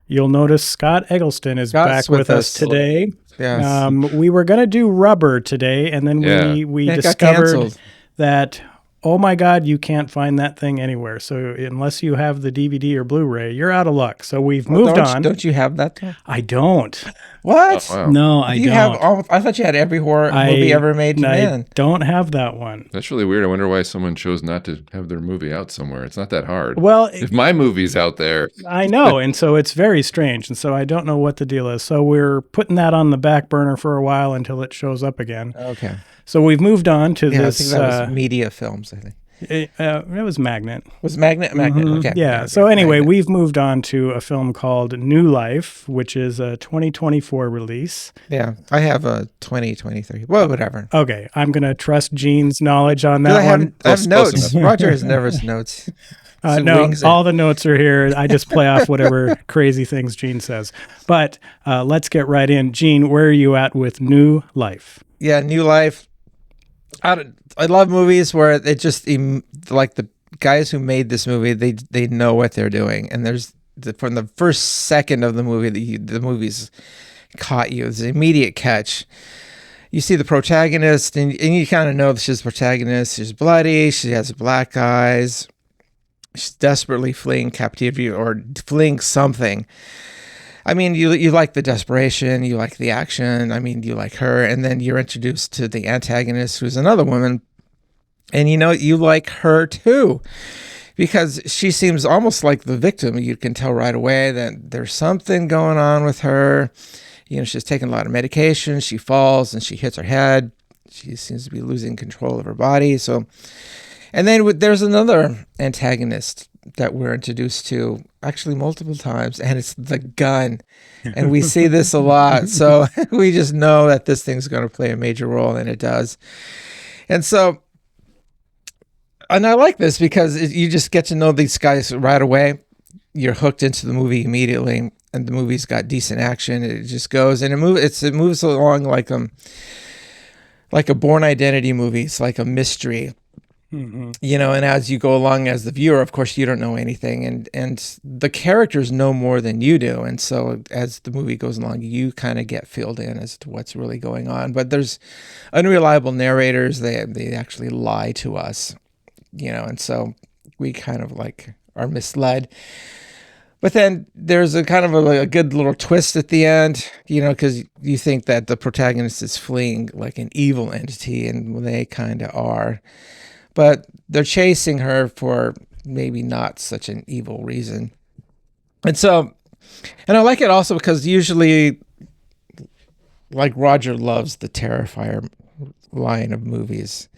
You'll notice Scott Eggleston is Scott's back with us today. Yes. We were going to do Rubber today, and then we It got discovered canceled. that, oh my God, you can't find that thing anywhere. So unless you have the DVD or Blu-ray, you're out of luck. So we've moved on. Don't you have that though? I don't. What? Oh, wow. No, I You don't. have I thought you had every horror movie ever made. I don't have that one. That's really weird. I wonder why someone chose not to have their movie out somewhere. It's not that hard. Well, if my movie's out there. I know, and so it's very strange, and so I don't know what the deal is. So we're putting that on the back burner for a while until it shows up again. Okay. So we've moved on to this. I think that was Media Films, I think. It was Magnet. Was Magnet? Okay. Yeah. Okay. So anyway, Magnet. we've moved on to a film called New Life, which is a 2024 release. Yeah, I have a 2023. Well, whatever. Okay, I'm gonna trust Gene's knowledge on I that one. have notes. Roger has never notes. No, all the notes are here. I just play off whatever crazy things Gene says. But let's get right in. Gene, where are you at with New Life? Yeah, New Life. I love movies where it just like the guys who made this movie, they know what they're doing, and from the first second of the movie, the movie's caught you. It's an immediate catch. You see the protagonist, and you kind of know that she's the protagonist. She's bloody. She has black eyes. She's desperately fleeing captivity or fleeing something. I mean, you like the desperation, you like the action. I mean, you like her, and then you're introduced to the antagonist, who's another woman, and you like her too, because she seems almost like the victim. You can tell right away that there's something going on with her. She's taking a lot of medication. She falls and she hits her head. She seems to be losing control of her body. So, and then there's another antagonist that we're introduced to actually multiple times, and it's the gun. And we see this a lot. So we just know that this thing's going to play a major role, and it does. And I like this because you just get to know these guys right away. You're hooked into the movie immediately, and the movie's got decent action. It just goes, and it moves along like a Bourne Identity movie. It's like a mystery. Mm-hmm. And as you go along as the viewer, of course, you don't know anything, and the characters know more than you do. And so as the movie goes along, you kind of get filled in as to what's really going on. But there's unreliable narrators. They actually lie to us, and so we kind of are misled. But then there's a kind of a good little twist at the end, because you think that the protagonist is fleeing like an evil entity, and they kind of are. But they're chasing her for maybe not such an evil reason. And I like it also because usually, like, Roger loves the Terrifier line of movies.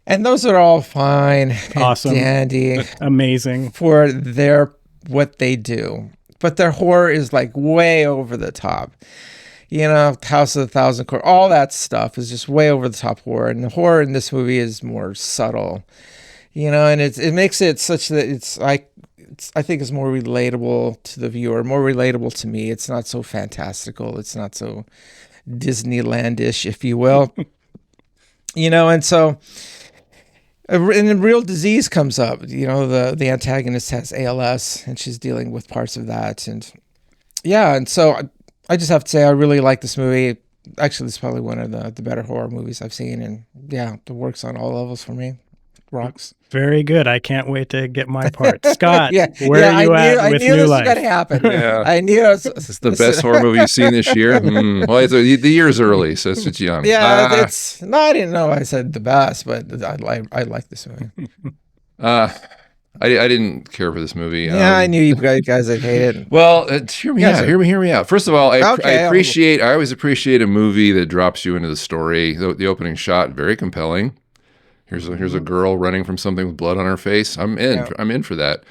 And those are all fine. Awesome. And dandy. Amazing. For what they do. But their horror is like way over the top. House of the Thousand Corpses, all that stuff is just way over the top horror. And the horror in this movie is more subtle, and it makes it such that I think it's more relatable to the viewer, more relatable to me. It's not so fantastical. It's not so Disneylandish, if you will, and so, and then real disease comes up. The antagonist has ALS, and she's dealing with parts of that. And so I just have to say I really like this movie. Actually, it's probably one of the better horror movies I've seen, and it works on all levels for me. Rocks. Very good. I can't wait to get my part. Scott, where are you at with New Life? I knew this was going to happen. Yeah. I knew it. It's the best horror movie you've seen this year. Well, the year's early, so it's young. Yeah, I didn't know I said the best, but I like this movie. I didn't care for this movie. I knew you guys would hate it. Well, hear me out. First of all, I always appreciate a movie that drops you into the story. The opening shot, very compelling. Here's a girl running from something with blood on her face. I'm in. Yeah. I'm in for that.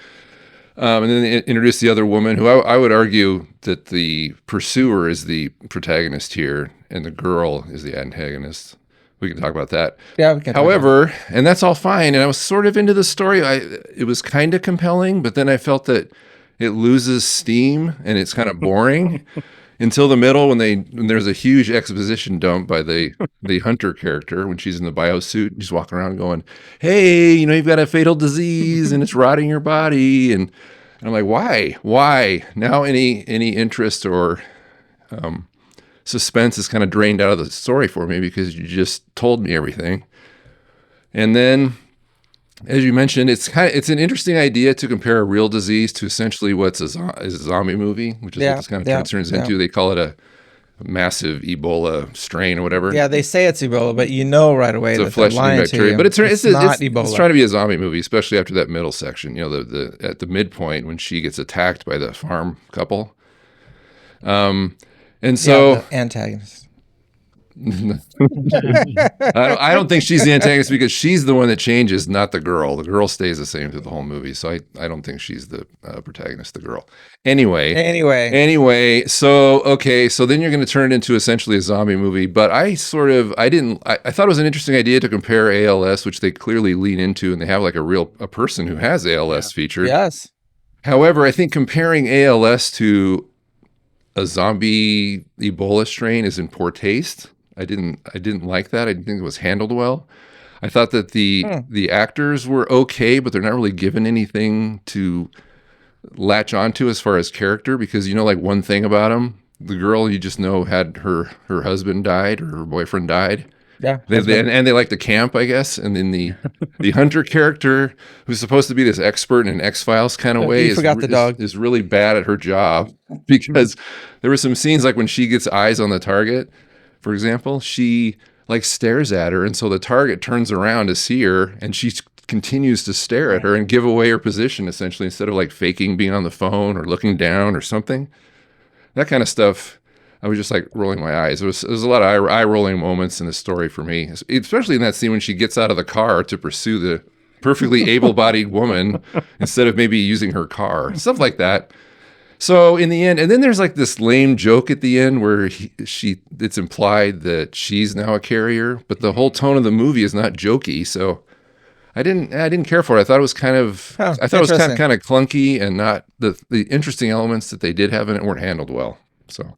And then they introduce the other woman, who I would argue that the pursuer is the protagonist here, and the girl is the antagonist. We can talk about that. Yeah, we can. However, and that's all fine, and I was sort of into the story. It was kind of compelling, but then I felt that it loses steam and it's kind of boring until the middle when there's a huge exposition dump by the Hunter character when she's in the biosuit and she's walking around going, "Hey, you've got a fatal disease and it's rotting your body," and And I'm like, why now? Any interest or suspense is kind of drained out of the story for me because you just told me everything. And then, as you mentioned, it's an interesting idea to compare a real disease to essentially what's a zombie movie, which is what this kind of turns into. They call it a massive Ebola strain or whatever. Yeah, they say it's Ebola, but you know right away that they're lying bacteria. To you. But it's not Ebola. It's trying to be a zombie movie, especially after that middle section. At the midpoint when she gets attacked by the farm couple. And so the antagonist. I don't think she's the antagonist because she's the one that changes, not the girl. The girl stays the same through the whole movie. So I don't think she's the protagonist, the girl. Anyway. So, okay. So then you're going to turn it into essentially a zombie movie. But I thought it was an interesting idea to compare ALS, which they clearly lean into, and they have like a person who has ALS featured. Yes. However, I think comparing ALS to a zombie Ebola strain is in poor taste. I didn't like that. I didn't think it was handled well. I thought that the actors were okay, but they're not really given anything to latch onto as far as character because like one thing about them, the girl you just know had her husband died or her boyfriend died. Yeah. And they like to camp, I guess. And then the Hunter character, who's supposed to be this expert in an X-Files kind of way, is really bad at her job because there were some scenes like when she gets eyes on the target, for example, she like stares at her. And so the target turns around to see her and she continues to stare at her and give away her position essentially instead of like faking being on the phone or looking down or something. That kind of stuff. I was just like rolling my eyes. There was a lot of eye rolling moments in the story for me, especially in that scene when she gets out of the car to pursue the perfectly able-bodied woman instead of maybe using her car, stuff like that. So in the end, and then there's like this lame joke at the end where it's implied that she's now a carrier, but the whole tone of the movie is not jokey. So I didn't care for it. I thought it was kind of clunky and not the interesting elements that they did have in it weren't handled well. So.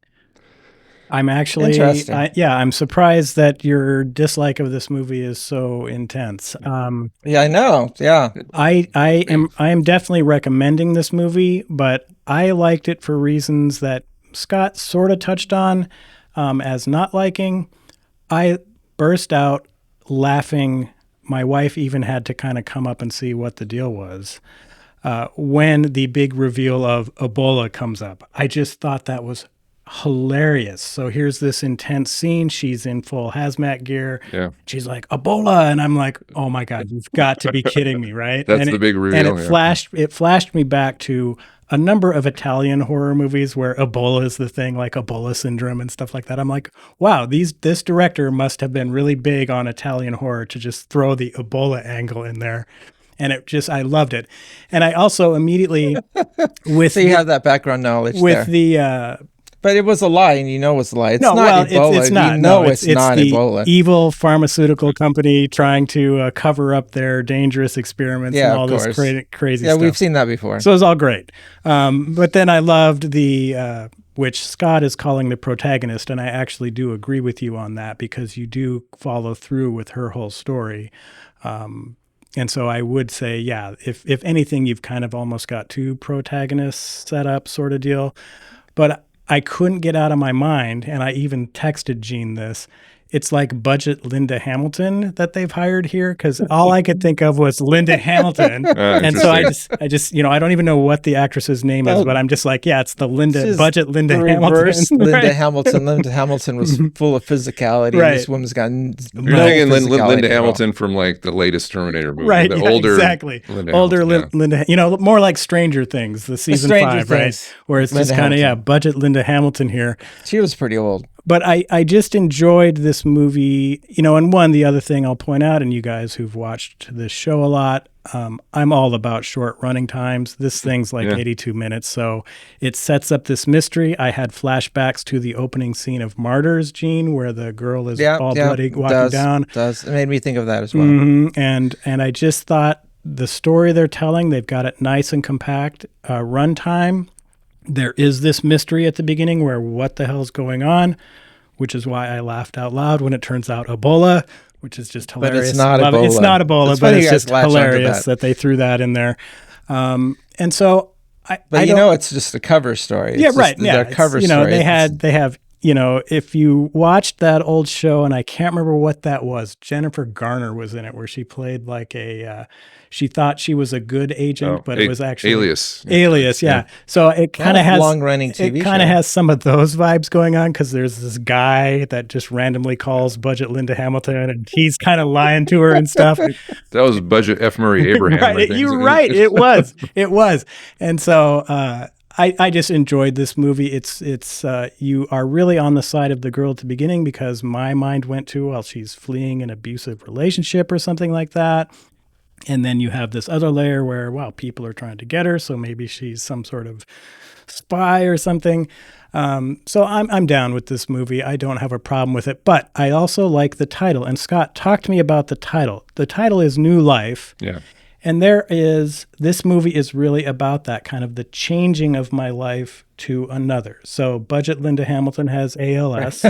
I'm actually, I'm surprised that your dislike of this movie is so intense. Yeah, I know. Yeah, I am definitely recommending this movie, but I liked it for reasons that Scott sort of touched on as not liking. I burst out laughing. My wife even had to kind of come up and see what the deal was when the big reveal of Ebola comes up. I just thought that was hilarious. So here's this intense scene. She's in full hazmat gear. Yeah. She's like, Ebola. And I'm like, oh my God, you've got to be kidding me, right? That's the big reveal. And it flashed me back to a number of Italian horror movies where Ebola is the thing, like Ebola syndrome and stuff like that. I'm like, wow, this director must have been really big on Italian horror to just throw the Ebola angle in there. And I loved it. And I also immediately so you have that background knowledge with there. But it was a lie, and you know it's a lie. It's not Ebola. It's not. It's not the Ebola. Evil pharmaceutical company trying to cover up their dangerous experiments and all this crazy stuff. Yeah, we've seen that before. So it was all great. But then I loved which Scott is calling the protagonist, and I actually do agree with you on that because you do follow through with her whole story. And so I would say, yeah, if anything, you've kind of almost got two protagonists set up sort of deal. But I couldn't get out of my mind, and I even texted Gene this. It's like budget Linda Hamilton that they've hired here because all I could think of was Linda Hamilton. And so I just, I don't even know what the actress's name is, but I'm just like, yeah, it's the budget Linda Hamilton. Linda Hamilton. Linda Hamilton was full of philosophy. Right. This woman's got You're thinking Linda Hamilton from like the latest Terminator movie. Right. The older exactly. Linda older Hamilton, Linda, more like Stranger Things, the season 5, right? Where it's just kind of, budget Linda Hamilton here. She was pretty old. But I just enjoyed this movie, and the other thing I'll point out, and you guys who've watched this show a lot, I'm all about short running times. This thing's like 82 minutes, so it sets up this mystery. I had flashbacks to the opening scene of Martyrs, Gene, where the girl is all bloody walking down. It made me think of that as well. Mm-hmm. And I just thought the story they're telling, they've got it nice and compact. Runtime. There is this mystery at the beginning where what the hell's going on, which is why I laughed out loud when it turns out Ebola, which is just hilarious. But it's not Ebola. It's not Ebola, but it's just hilarious that they threw that in there. And so But it's just a cover story. Yeah, it's right. Just Yeah, their cover you know, story. they have. You know, if you watched that old show, and I can't remember what that was, Jennifer Garner was in it, where she played like she thought she was a good agent, but it was actually Alias. Alias, yeah. So it kind of has long-running TV It kind of show. has some of those vibes going on, because there's this guy that just randomly calls Budget Linda Hamilton, and he's kind of lying to her and stuff. That was Budget F. Murray Abraham. Right, you're right. It was, and so. I just enjoyed this movie. It's you are really on the side of the girl at the beginning, because my mind went to, well, she's fleeing an abusive relationship or something like that. And then you have this other layer where, wow, people are trying to get her, so maybe she's some sort of spy or something. So I'm down with this movie. I don't have a problem with it, but I also like the title. And Scott, talk to me about the title. The title is New Life. Yeah. And this movie is really about that kind of the changing of my life to another. So Budget Linda Hamilton has ALS,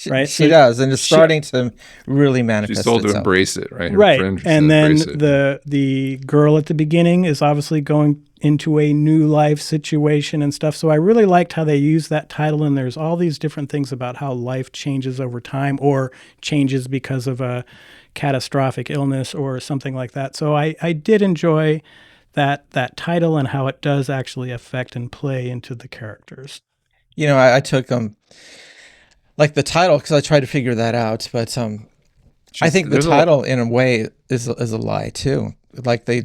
right? She does, and it's starting to really manifest. She's told itself. to embrace it, right? Her Right. friend And then it. the girl at the beginning is obviously going into a new life situation and stuff. So I really liked how they used that title, and there's all these different things about how life changes over time, or changes because of a catastrophic illness or something like that. So I did enjoy that title, and how it does actually affect and play into the characters. You know, I took like the title, because I tried to figure that out, but I think the title in a way is a lie too. Like they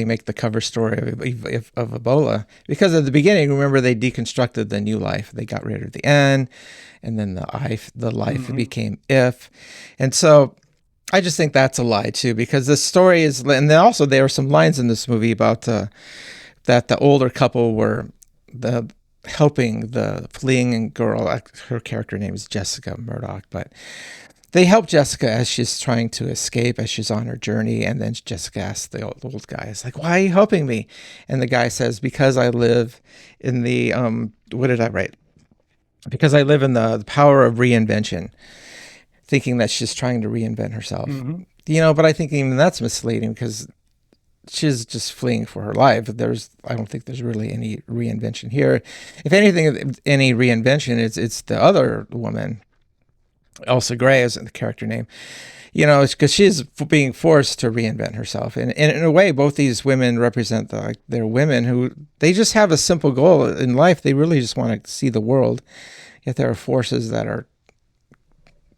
make the cover story of Ebola, because at the beginning, remember, they deconstructed the new life. They got rid of the N, and then the life became if, and so I just think that's a lie too, because the story is, and then also there are some lines in this movie about that the older couple were helping the fleeing girl. Her character name is Jessica Murdoch, but they help Jessica as she's trying to escape, as she's on her journey. And then Jessica asks the old guy, it's like, why are you helping me? And the guy says, because I live in the, what did I write? Because I live in the power of reinvention, thinking that she's trying to reinvent herself. Mm-hmm. You know, but I think even that's misleading, because she's just fleeing for her life. I don't think there's really any reinvention here. If anything, any reinvention, it's the other woman, Elsa Gray is the character name. You know, it's because she's being forced to reinvent herself. And in a way, both these women represent they're women who, they just have a simple goal in life. They really just want to see the world. Yet there are forces that are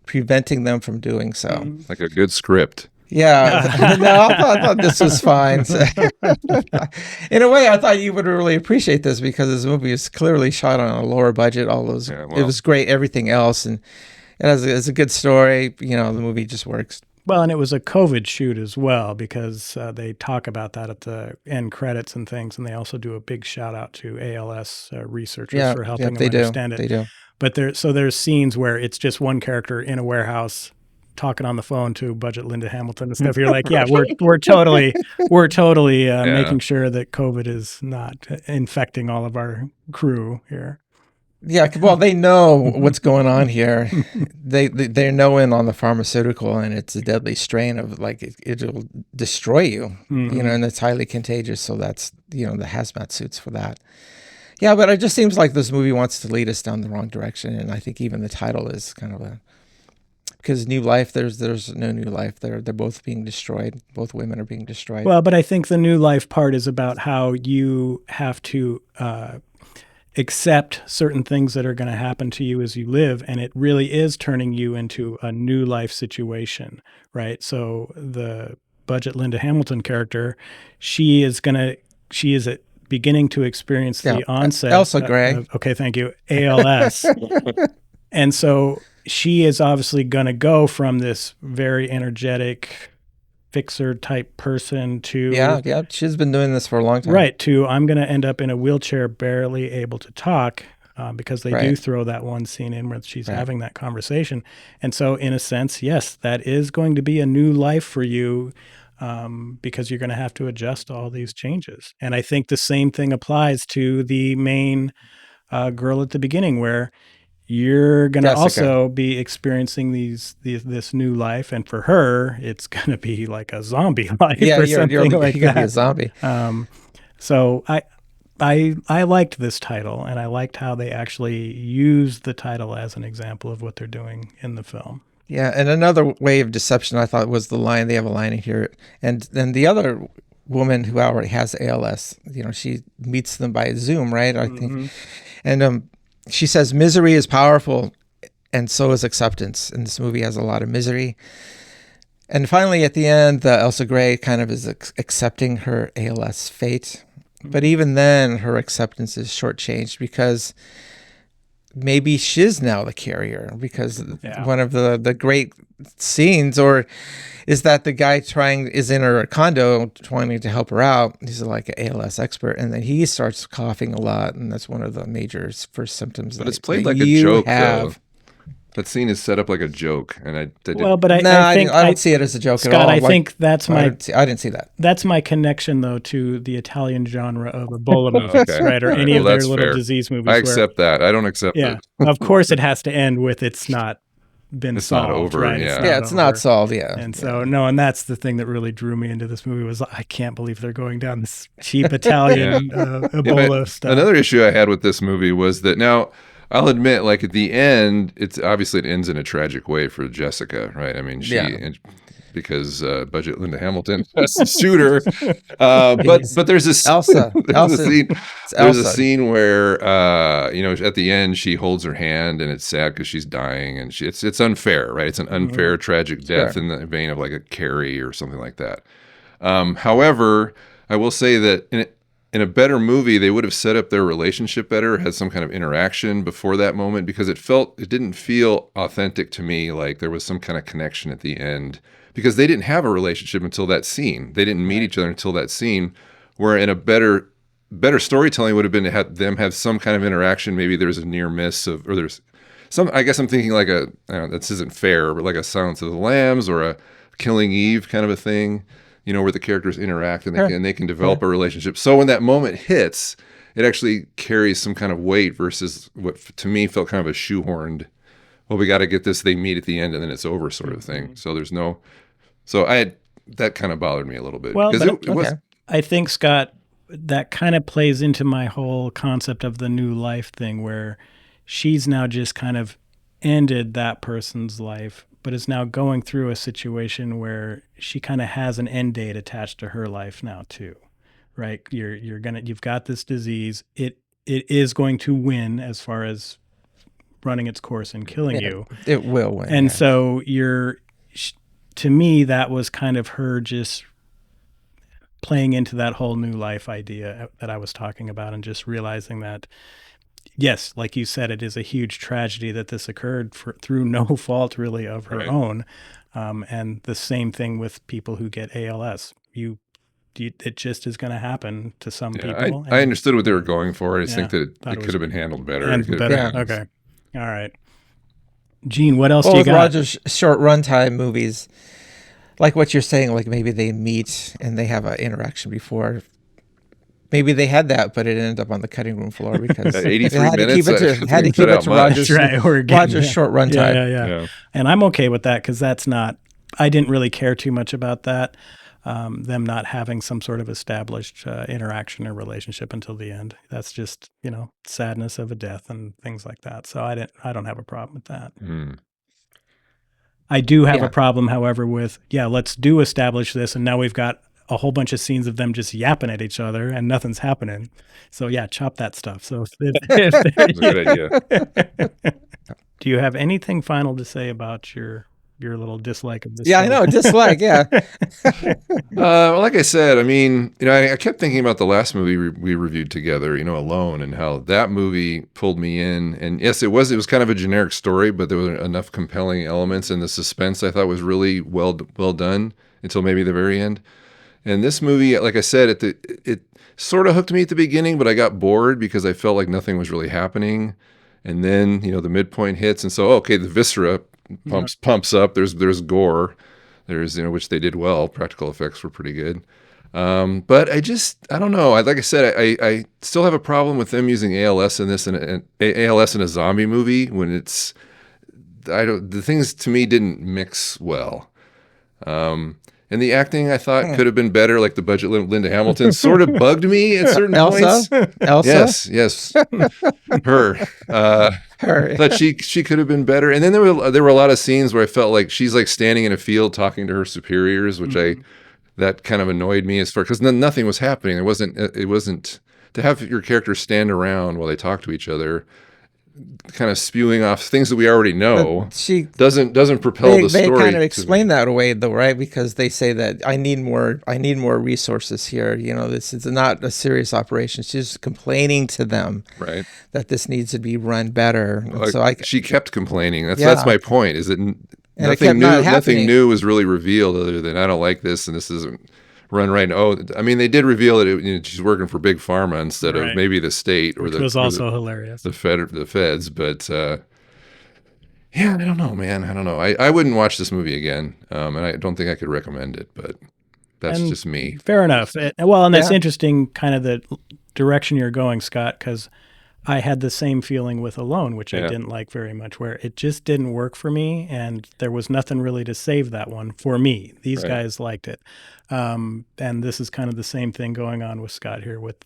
preventing them from doing so. Like a good script. Yeah. No, I thought this was fine. So, in a way, I thought you would really appreciate this, because this movie is clearly shot on a lower budget. It was great, everything else. And it's a good story. You know, the movie just works. Well, and it was a COVID shoot as well, because they talk about that at the end credits and things. And they also do a big shout out to ALS researchers for helping them understand it. They do. But there's scenes where it's just one character in a warehouse talking on the phone to Budget Linda Hamilton and stuff. You're like, yeah, we're totally making sure that COVID is not infecting all of our crew here. Yeah, well, they know what's going on here. They're knowing on the pharmaceutical, and it's a deadly strain of it'll destroy you. Mm-hmm. You know, and it's highly contagious. So that's, you know, the hazmat suits for that. Yeah, but it just seems like this movie wants to lead us down the wrong direction, and I think even the title is kind of because new life. There's no new life. They're both being destroyed. Both women are being destroyed. Well, but I think the new life part is about how you have to accept certain things that are going to happen to you as you live, and it really is turning you into a new life situation, right? So the Budget Linda Hamilton character, she is beginning to experience the onset. Elsa Gray. Okay, thank you. ALS. And so she is obviously going to go from this very energetic fixer type person to... Yeah. She's been doing this for a long time. Right, to I'm going to end up in a wheelchair, barely able to talk, because they do throw that one scene in where she's having that conversation. And so in a sense, yes, that is going to be a new life for you, because you're going to have to adjust to all these changes. And I think the same thing applies to the main girl at the beginning, where you're going to also be experiencing this new life. And for her, it's going to be like a zombie life or something like that. You're going to be a zombie. So I liked this title, and I liked how they actually used the title as an example of what they're doing in the film. Yeah, and another way of deception I thought was the line. They have a line in here, and then the other woman who already has ALS, she meets them by Zoom, right? I think, and she says, "Misery is powerful, and so is acceptance." And this movie has a lot of misery. And finally, at the end, Elsa Gray kind of is accepting her ALS fate. But even then, her acceptance is shortchanged because maybe she's now the carrier. Because one of the great scenes, is that the guy is in her condo wanting to help her out. He's like an ALS expert, and then he starts coughing a lot, and that's one of the major first symptoms. But it's played like a joke, though. That scene is set up like a joke, and I don't see it as a joke Scott, at all. I think that's I didn't see that. That's my connection, though, to the Italian genre of Ebola movies, right, or any of their little disease movies. I accept that. I don't accept it. Of course, it has to end with it's not been solved. Not over, right? It's not solved. Yeah, and so and that's the thing that really drew me into this movie was I can't believe they're going down this cheap Italian Ebola stuff. Another issue I had with this movie was that now. I'll admit, like at the end, it ends in a tragic way for Jessica, right? I mean, because budget Linda Hamilton has to shoot her. But there's this Elsa. There's a scene where at the end she holds her hand and it's sad because she's dying and it's unfair, right? It's an unfair, tragic death in the vein of like a Carrie or something like that. However, I will say that in a better movie, they would have set up their relationship better, had some kind of interaction before that moment, because it didn't feel authentic to me, like there was some kind of connection at the end, because they didn't have a relationship until that scene. They didn't meet each other until that scene, where in a better storytelling would have been to have them have some kind of interaction. Maybe there's a near miss or there's some, I guess I'm thinking like this isn't fair, but like a Silence of the Lambs or a Killing Eve kind of a thing. Where the characters interact and they can develop a relationship. So when that moment hits, it actually carries some kind of weight versus what to me felt kind of a shoehorned, well, we got to get this, they meet at the end and then it's over sort of thing. So that kind of bothered me a little bit. Well, I think, Scott, that kind of plays into my whole concept of the new life thing, where she's now just kind of ended that person's life, but is now going through a situation where she kind of has an end date attached to her life now too, right? You've got this disease. It is going to win as far as running its course and killing you. It will win. And so to me, that was kind of her just playing into that whole new life idea that I was talking about, and just realizing that, yes, like you said, it is a huge tragedy that this occurred through no fault really of her own. And the same thing with people who get ALS. It just is going to happen to some people. I understood what they were going for. I just think that it could have been handled better. Okay. All right. Gene, what else do you got? Roger's short runtime movies, like what you're saying, like maybe they meet and they have an interaction before. Maybe they had that, but it ended up on the cutting room floor because 83 had minutes. Had to keep it to Roger's short runtime. Yeah. And I'm okay with that because I didn't really care too much about that, them not having some sort of established interaction or relationship until the end. That's just, sadness of a death and things like that. So I don't have a problem with that. I do have a problem, however, with, let's establish this, and now we've got a whole bunch of scenes of them just yapping at each other and nothing's happening. So chop that stuff. So that's a good idea. Do you have anything final to say about your little dislike of this? Yeah, film? I know, dislike. Yeah. Well, like I said, I mean, I kept thinking about the last movie we reviewed together, Alone, and how that movie pulled me in. And yes, it was kind of a generic story, but there were enough compelling elements, and the suspense I thought was really well done until maybe the very end. And this movie, like I said, it sort of hooked me at the beginning, but I got bored because I felt like nothing was really happening. And then, the midpoint hits, and so the viscera pumps up. There's gore, there's which they did well. Practical effects were pretty good. But I don't know. Like I said, I still have a problem with them using ALS in this and ALS in a zombie movie when the things to me didn't mix well. And the acting, I thought, could have been better. Like the budget, Linda Hamilton sort of bugged me at certain points. Elsa? Yes. Her. I thought she could have been better. And then there were a lot of scenes where I felt like she's like standing in a field talking to her superiors, which that kind of annoyed me as far, because nothing was happening. It wasn't to have your characters stand around while they talk to each other, kind of spewing off things that we already know. She doesn't propel the story. They kind of explain that away, though, right? Because they say that I need more resources here. You know, this is not a serious operation. She's complaining to them, right, that this needs to be run better. She kept complaining. That's my point. Is that nothing new was really revealed other than I don't like this and this isn't run right. Oh, I mean, they did reveal that she's working for Big Pharma instead of maybe the state or which was also hilarious. The feds, but yeah, I don't know, man. I don't know. I wouldn't watch this movie again, and I don't think I could recommend it. But that's just me. Fair enough. And that's interesting, kind of the direction you're going, Scott, because I had the same feeling with Alone, which I didn't like very much, where it just didn't work for me, and there was nothing really to save that one for me. These guys liked it. And this is kind of the same thing going on with Scott here with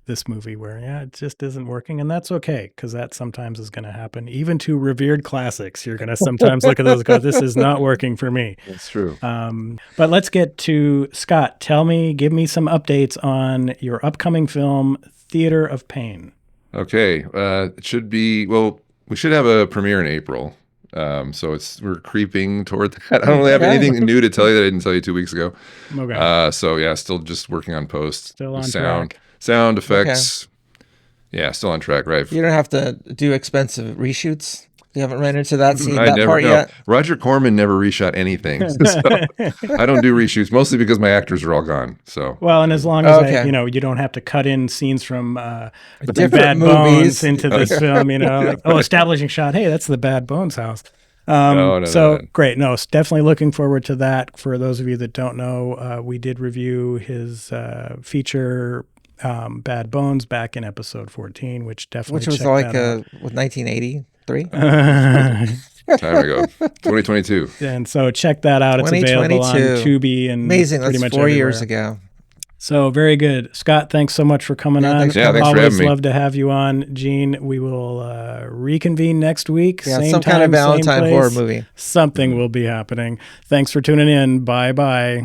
this movie where, it just isn't working. And that's okay, because that sometimes is going to happen. Even to revered classics, you're going to sometimes look at those and go, this is not working for me. That's true. But let's get to Scott. Give me some updates on your upcoming film, Theater of Pain. Okay. It should be, we should have a premiere in April. So we're creeping toward that. I don't really have anything new to tell you that I didn't tell you 2 weeks ago. Okay. So still just working on post. Still on track. Sound effects. Okay. Yeah, still on track, right? You don't have to do expensive reshoots. You haven't ran into that part yet? Roger Corman never reshot anything. So I don't do reshoots, mostly because my actors are all gone. So and as long as you don't have to cut in scenes from the Bad Bones into this film, establishing shot. Hey, that's the Bad Bones house. No. Great. No, definitely looking forward to that. For those of you that don't know, we did review his feature Bad Bones back in episode 14, which was like 1983. Time ago, 2022. And so check that out. It's available on Tubi and amazing. Pretty That's much 4 everywhere. years ago. So very good, Scott. Thanks so much for coming on. Thanks for having me. Love to have you on, Gene. We will reconvene next week. Yeah, same some time, kind of Valentine same place. horror movie. Something will be happening. Thanks for tuning in. Bye bye.